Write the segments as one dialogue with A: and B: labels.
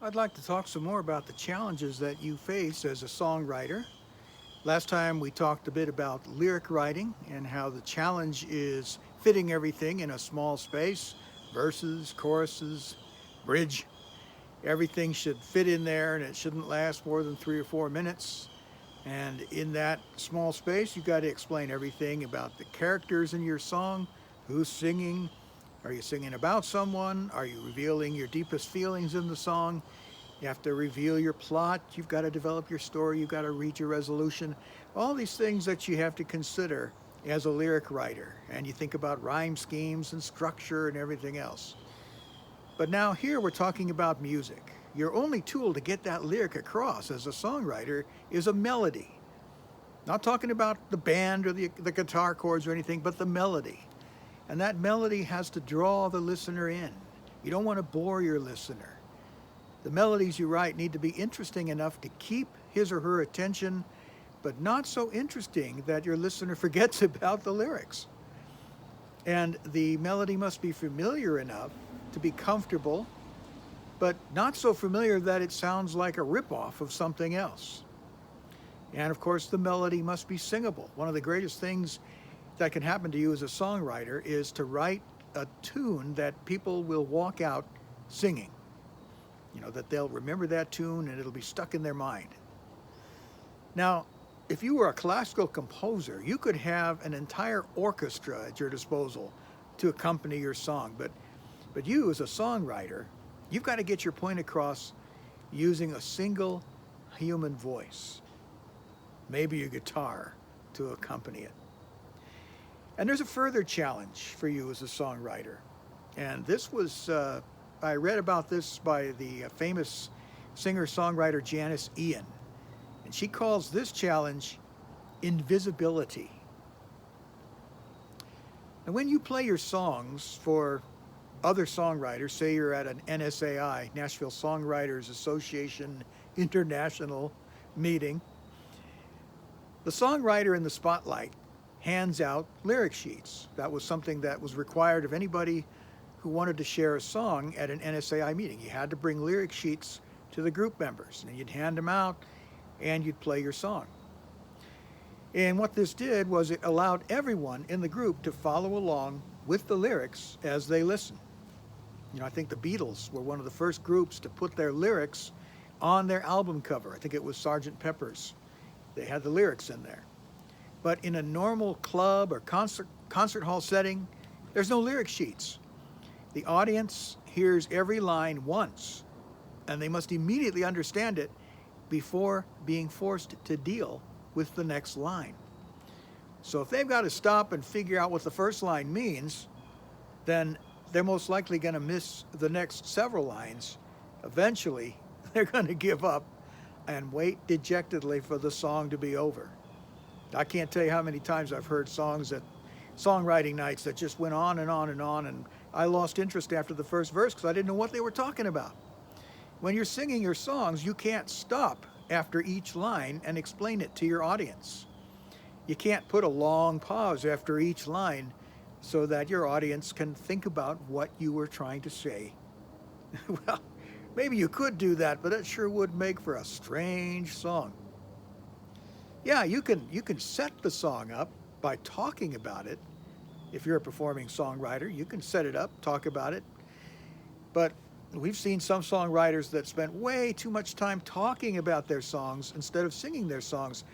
A: I'd like to talk some more about the challenges that you face as a songwriter. Last time we talked a bit about lyric writing and how the challenge is fitting everything in a small space verses, choruses, bridge. Everything should fit in there and it shouldn't last more than 3 or 4 minutes. And in that small space, you've got to explain everything about the characters in your song, who's singing, are you singing about someone, are you revealing your deepest feelings in the song. You have to reveal your plot. You've got to develop your story. You've got to reach your resolution. All these things that you have to consider as a lyric writer. And you think about rhyme schemes and structure and everything else. But now here we're talking about music. Your only tool to get that lyric across as a songwriter is a melody. Not talking about the band or the guitar chords or anything, but the melody. And that melody has to draw the listener in. You don't want to bore your listener. The melodies you write need to be interesting enough to keep his or her attention, but not so interesting that your listener forgets about the lyrics. And the melody must be familiar enough to be comfortable, but not so familiar that it sounds like a ripoff of something else. And of course, the melody must be singable. One of the greatest things that can happen to you as a songwriter is to write a tune that people will walk out singing. That they'll remember that tune and it'll be stuck in their mind. Now, if you were a classical composer, you could have an entire orchestra at your disposal to accompany your song. But you, as a songwriter, you've got to get your point across using a single human voice, maybe a guitar to accompany it. And there's a further challenge for you as a songwriter. And this was I read about this by the famous singer-songwriter Janis Ian. And she calls this challenge invisibility. And when you play your songs for other songwriters, say you're at an NSAI, Nashville Songwriters Association International meeting, the songwriter in the spotlight hands out lyric sheets. That was something that was required of anybody who wanted to share a song at an NSAI meeting. You had to bring lyric sheets to the group members, and you'd hand them out, and you'd play your song. And what this did was it allowed everyone in the group to follow along with the lyrics as they listened. I think the Beatles were one of the first groups to put their lyrics on their album cover. I think it was Sgt. Pepper's. They had the lyrics in there. But in a normal club or concert hall setting, there's no lyric sheets. The audience hears every line once, and they must immediately understand it before being forced to deal with the next line. So if they've got to stop and figure out what the first line means, then they're most likely going to miss the next several lines. Eventually, they're going to give up and wait dejectedly for the song to be over. I can't tell you how many times I've heard songs at songwriting nights that just went on and on and on, and I lost interest after the first verse because I didn't know what they were talking about. When you're singing your songs, you can't stop after each line and explain it to your audience. You can't put a long pause after each line so that your audience can think about what you were trying to say. Well, maybe you could do that, but it sure would make for a strange song. Yeah, you can set the song up by talking about it. If you're a performing songwriter, you can set it up, talk about it. But we've seen some songwriters that spent way too much time talking about their songs instead of singing their songs.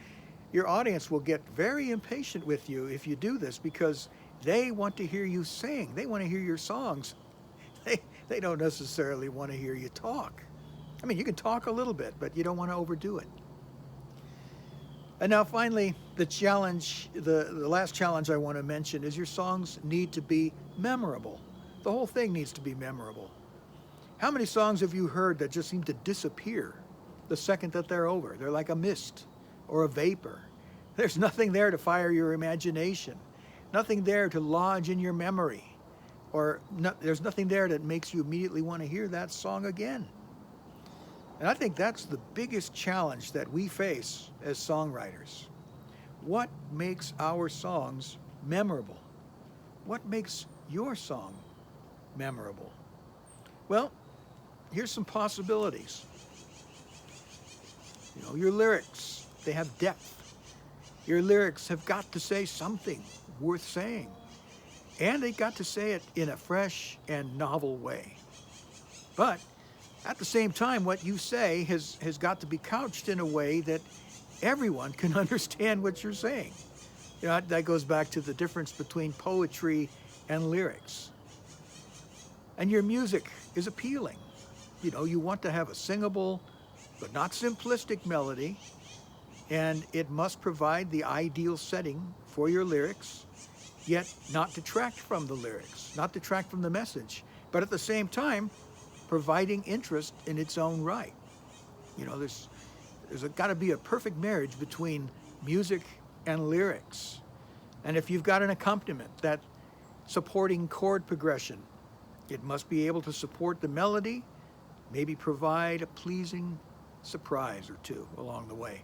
A: Your audience will get very impatient with you if you do this because they want to hear you sing. They want to hear your songs. They don't necessarily want to hear you talk. I mean, you can talk a little bit, but you don't want to overdo it. And now finally, the last challenge I want to mention is your songs need to be memorable. The whole thing needs to be memorable. How many songs have you heard that just seem to disappear the second that they're over? They're like a mist or a vapor. There's nothing there to fire your imagination, nothing there to lodge in your memory, there's nothing there that makes you immediately want to hear that song again. And I think that's the biggest challenge that we face as songwriters. What makes our songs memorable? What makes your song memorable? Well, here's some possibilities. Your lyrics, they have depth. Your lyrics have got to say something worth saying. And they got to say it in a fresh and novel way. But at the same time, what you say has got to be couched in a way that everyone can understand what you're saying. That goes back to the difference between poetry and lyrics. And your music is appealing. You want to have a singable, but not simplistic melody, and it must provide the ideal setting for your lyrics, yet not detract from the lyrics, not detract from the message, but at the same time, providing interest in its own right. There's got to be a perfect marriage between music and lyrics. And if you've got an accompaniment, that supporting chord progression, it must be able to support the melody, maybe provide a pleasing surprise or two along the way.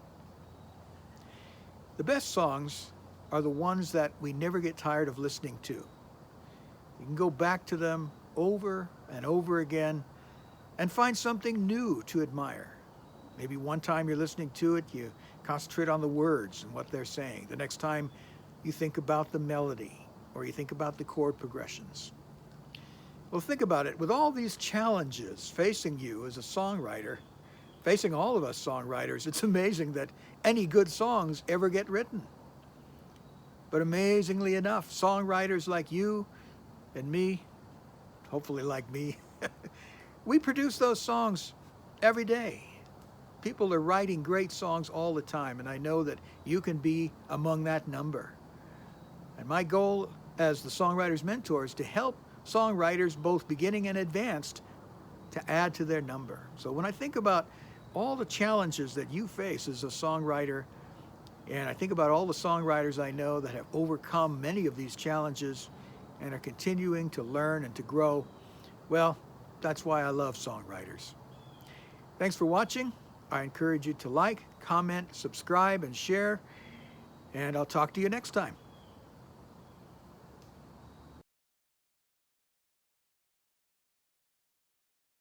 A: The best songs are the ones that we never get tired of listening to. You can go back to them over and over again and find something new to admire. Maybe one time you're listening to it, you concentrate on the words and what they're saying. The next time you think about the melody or you think about the chord progressions. Well, think about it. With all these challenges facing you as a songwriter, facing all of us songwriters, it's amazing that any good songs ever get written. But amazingly enough, songwriters like you and me, hopefully like me, we produce those songs every day. People are writing great songs all the time, and I know that you can be among that number. And my goal as the Songwriter's Mentor is to help songwriters, both beginning and advanced, to add to their number. So when I think about all the challenges that you face as a songwriter, and I think about all the songwriters I know that have overcome many of these challenges and are continuing to learn and to grow, well, that's why I love songwriters. Thanks for watching. I encourage you to like, comment, subscribe, and share, and I'll talk to you next time.